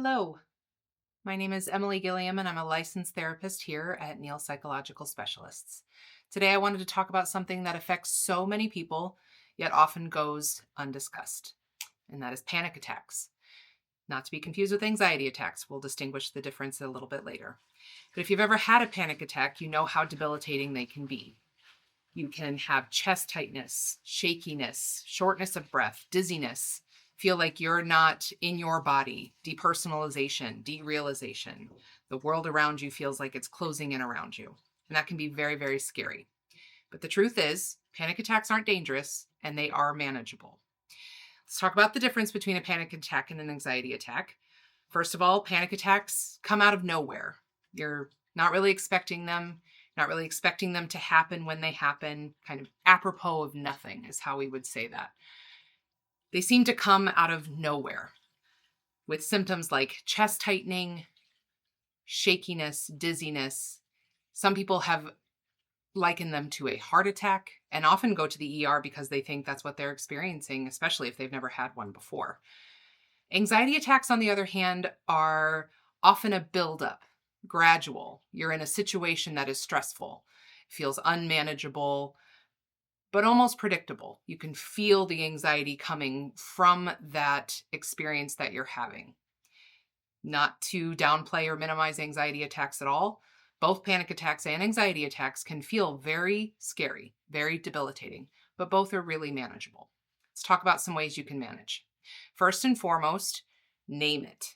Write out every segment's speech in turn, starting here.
Hello, my name is Emily Gilliam, and I'm a licensed therapist here at Neil Psychological Specialists. Today, I wanted to talk about something that affects so many people, yet often goes undiscussed, and that is panic attacks. Not to be confused with anxiety attacks. We'll distinguish the difference a little bit later. But if you've ever had a panic attack, you know how debilitating they can be. You can have chest tightness, shakiness, shortness of breath, dizziness, feel like you're not in your body, depersonalization, derealization. The world around you feels like it's closing in around you. And that can be very, very scary. But the truth is, panic attacks aren't dangerous and they are manageable. Let's talk about the difference between a panic attack and an anxiety attack. First of all, panic attacks come out of nowhere. You're not really expecting them, not really expecting them to happen when they happen, kind of apropos of nothing is how we would say that. They seem to come out of nowhere with symptoms like chest tightening, shakiness, dizziness. Some people have likened them to a heart attack and often go to the ER because they think that's what they're experiencing, especially if they've never had one before. Anxiety attacks, on the other hand, are often a buildup, gradual. You're in a situation that is stressful, feels unmanageable, but almost predictable. You can feel the anxiety coming from that experience that you're having. Not to downplay or minimize anxiety attacks at all. Both panic attacks and anxiety attacks can feel very scary, very debilitating, but both are really manageable. Let's talk about some ways you can manage. First and foremost, name it.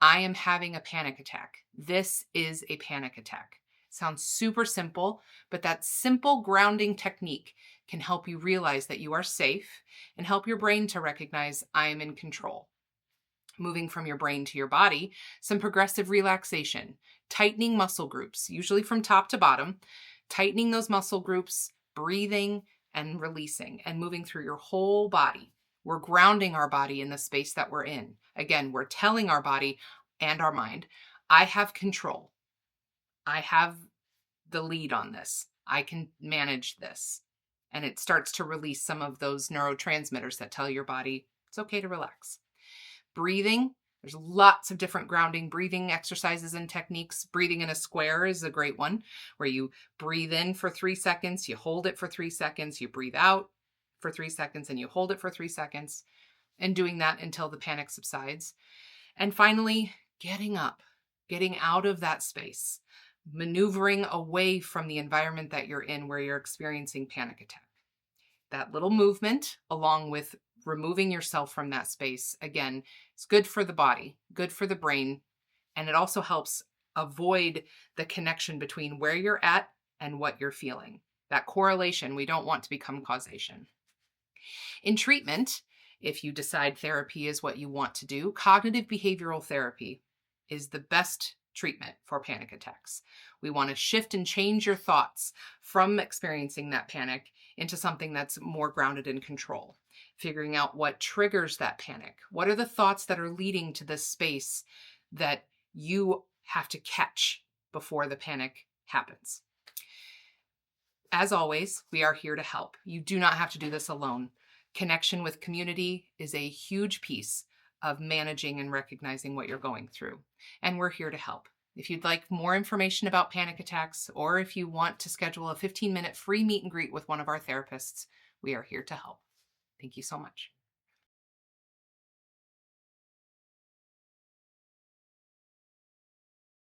I am having a panic attack. This is a panic attack. Sounds super simple, but that simple grounding technique can help you realize that you are safe and help your brain to recognize I am in control. Moving from your brain to your body, some progressive relaxation, tightening muscle groups, usually from top to bottom, tightening those muscle groups, breathing and releasing, and moving through your whole body. We're grounding our body in the space that we're in. Again, we're telling our body and our mind, I have control. I have the lead on this. I can manage this. And it starts to release some of those neurotransmitters that tell your body it's okay to relax. Breathing, there's lots of different grounding breathing exercises and techniques. Breathing in a square is a great one, where you breathe in for 3 seconds, you hold it for 3 seconds, you breathe out for 3 seconds, and you hold it for 3 seconds, and doing that until the panic subsides. And finally, getting up, getting out of that space, maneuvering away from the environment that you're in where you're experiencing panic attack. That little movement, along with removing yourself from that space, again, it's good for the body, good for the brain, and it also helps avoid the connection between where you're at and what you're feeling. That correlation, we don't want to become causation. In treatment, if you decide therapy is what you want to do, cognitive behavioral therapy is the best treatment for panic attacks. We want to shift and change your thoughts from experiencing that panic into something that's more grounded in control. Figuring out what triggers that panic. What are the thoughts that are leading to this space that you have to catch before the panic happens? As always, we are here to help. You do not have to do this alone. Connection with community is a huge piece of managing and recognizing what you're going through. And we're here to help. If you'd like more information about panic attacks, or if you want to schedule a 15-minute free meet and greet with one of our therapists, we are here to help. Thank you so much.